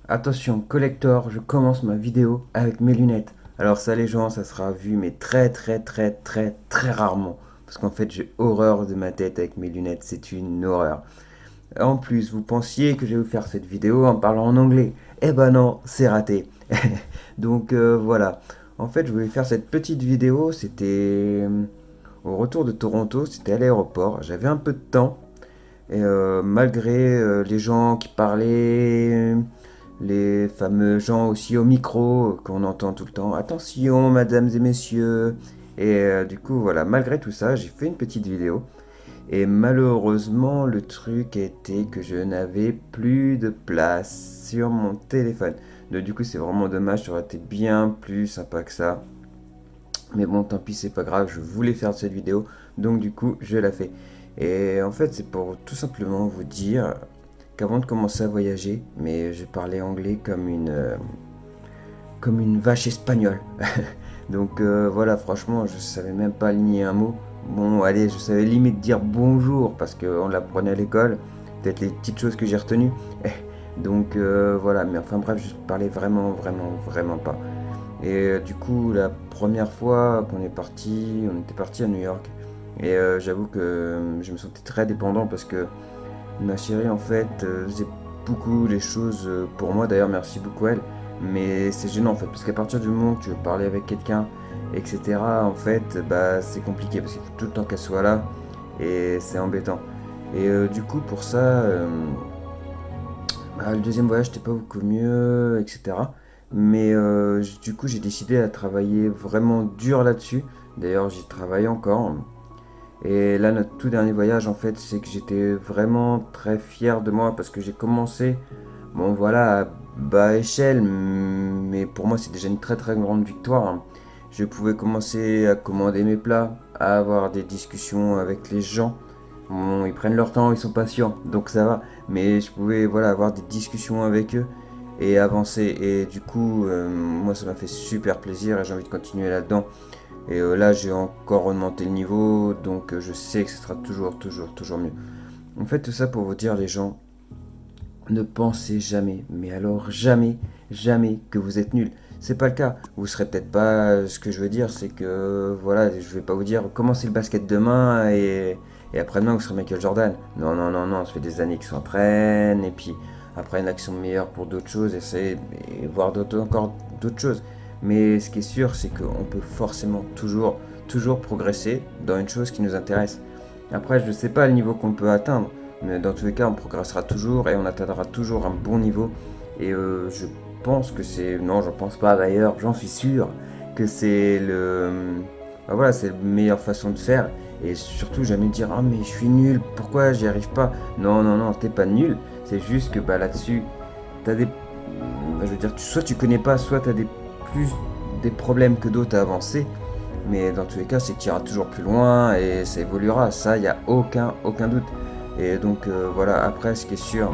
Attention, collector, je commence ma vidéo avec mes lunettes. Alors ça les gens, ça sera vu mais très très très très très rarement. Parce qu'en fait j'ai horreur de ma tête avec mes lunettes, c'est une horreur. En plus, vous pensiez que j'allais vous faire cette vidéo en parlant en anglais. Eh ben non, c'est raté. Donc voilà. En fait, je voulais faire cette petite vidéo, c'était au retour de Toronto, c'était à l'aéroport. J'avais un peu de temps. Et malgré les gens qui parlaient, les fameux gens aussi au micro qu'on entend tout le temps, attention mesdames et messieurs. Et du coup voilà, malgré tout ça, j'ai fait une petite vidéo. Et malheureusement, le truc était que je n'avais plus de place sur mon téléphone. Donc, du coup, c'est vraiment dommage, ça aurait été bien plus sympa que ça. Mais bon, tant pis, c'est pas grave, je voulais faire cette vidéo, donc du coup, je la fais. Et en fait, c'est pour tout simplement vous dire qu'avant de commencer à voyager, mais je parlais anglais comme une vache espagnole. Donc voilà, franchement, je savais même pas aligner un mot. Bon, allez, je savais limite dire bonjour parce qu'on l'apprenait à l'école. Peut-être les petites choses que j'ai retenues. Donc voilà, mais enfin bref, je parlais vraiment, vraiment, vraiment pas. Et du coup, la première fois qu'on est parti, on était parti à New York. Et j'avoue que je me sentais très dépendant parce que ma chérie, en fait, faisait beaucoup les choses pour moi. D'ailleurs, merci beaucoup à elle. Mais c'est gênant, en fait, parce qu'à partir du moment que tu veux parler avec quelqu'un, etc., en fait, bah, c'est compliqué parce qu'il faut tout le temps qu'elle soit là. Et c'est embêtant. Et du coup, pour ça, bah, le deuxième voyage, c'était pas beaucoup mieux, etc. Mais du coup, j'ai décidé à travailler vraiment dur là-dessus. D'ailleurs, j'y travaille encore. Et là, notre tout dernier voyage, en fait, c'est que j'étais vraiment très fier de moi parce que j'ai commencé, bon voilà, à bas échelle, mais pour moi, c'est déjà une très très grande victoire, hein. Je pouvais commencer à commander mes plats, à avoir des discussions avec les gens. Bon, ils prennent leur temps, ils sont patients, donc ça va. Mais je pouvais voilà, avoir des discussions avec eux et avancer. Et du coup, moi, ça m'a fait super plaisir et j'ai envie de continuer là-dedans. Et là, j'ai encore augmenté le niveau, donc je sais que ce sera toujours, toujours, toujours mieux. En fait, tout ça pour vous dire, les gens, ne pensez jamais, mais alors jamais, jamais que vous êtes nul. C'est pas le cas. Vous serez peut-être pas. Ce que je veux dire, c'est que voilà, je vais pas vous dire commencez le basket demain et après-demain vous serez Michael Jordan. Non, non, non, non. Ça fait des années qu'ils s'entraînent et puis après une action meilleure pour d'autres choses et voir encore d'autres choses. Mais ce qui est sûr, c'est qu'on peut forcément toujours, toujours progresser dans une chose qui nous intéresse. Après, je ne sais pas le niveau qu'on peut atteindre, mais dans tous les cas, on progressera toujours et on atteindra toujours un bon niveau. Et je pense que c'est... Non, je pense pas d'ailleurs, j'en suis sûr que c'est le... bah voilà, c'est la meilleure façon de faire. Et surtout, jamais dire «Ah mais je suis nul, pourquoi j'y arrive pas?» Non, non, non, t'es pas nul. C'est juste que bah, là-dessus, t'as des... je veux dire, soit tu connais pas, soit t'as plus des problèmes que d'autres à avancer. Mais dans tous les cas, c'est que tu iras toujours plus loin et ça évoluera. Ça, il n'y a aucun doute. Et donc voilà, après, ce qui est sûr,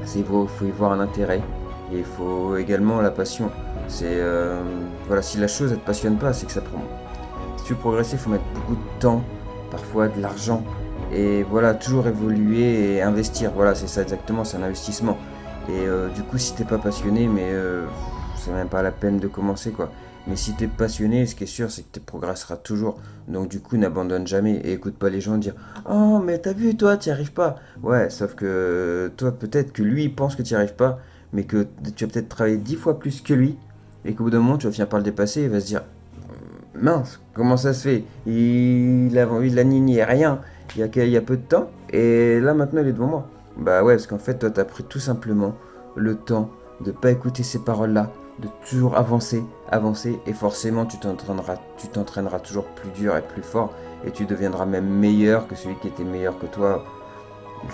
c'est qu'il faut y voir un intérêt. Et il faut également la passion. C'est voilà, si la chose ne te passionne pas, c'est que ça prend. Si tu veux progresser, il faut mettre beaucoup de temps, parfois de l'argent. Et voilà, toujours évoluer et investir. Voilà, c'est ça exactement, c'est un investissement. Et du coup, si t'es pas passionné, mais c'est même pas la peine de commencer quoi. Mais si t'es passionné, ce qui est sûr, c'est que tu progresseras toujours. Donc du coup, n'abandonne jamais et écoute pas les gens dire «Oh, mais t'as vu, toi, t'y arrives pas.» Ouais, sauf que toi, peut-être que lui, il pense que t'y arrives pas, mais que tu vas peut-être travailler 10 fois plus que lui, et qu'au bout d'un moment, tu vas finir par le dépasser et il va se dire «Mince, comment ça se fait? Il a nié rien il y a peu de temps, et là, maintenant, il est devant moi.» Bah ouais, parce qu'en fait, toi, t'as pris tout simplement le temps de pas écouter ces paroles-là, de toujours avancer, avancer, et forcément tu t'entraîneras toujours plus dur et plus fort, et tu deviendras même meilleur que celui qui était meilleur que toi,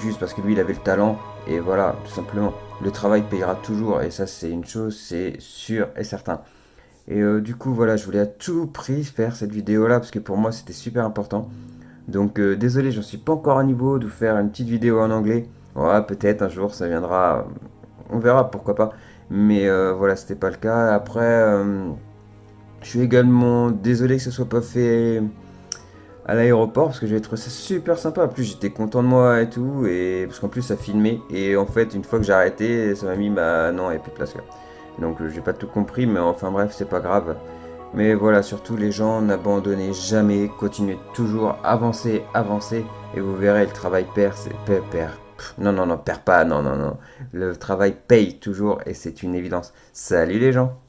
juste parce que lui il avait le talent, et voilà, tout simplement. Le travail payera toujours, et ça c'est une chose, c'est sûr et certain. Et du coup voilà, je voulais à tout prix faire cette vidéo là, parce que pour moi c'était super important. Donc désolé, j'en suis pas encore à niveau de vous faire une petite vidéo en anglais. Ouais, peut-être un jour ça viendra, on verra, pourquoi pas. Mais voilà, c'était pas le cas. Après, je suis également désolé que ce soit pas fait à l'aéroport parce que j'avais trouvé ça super sympa. En plus, j'étais content de moi et tout, et parce qu'en plus, ça filmait. Et en fait, une fois que j'ai arrêté, ça m'a mis, bah non, il n'y a plus de place là. Donc, j'ai pas tout compris, mais enfin, bref, c'est pas grave. Mais voilà, surtout les gens, n'abandonnez jamais, continuez toujours, avancez, avancez, et vous verrez, le travail perd, c'est perd. Non, non, non, perd pas, non, non, non. Le travail paye toujours, et c'est une évidence. Salut les gens!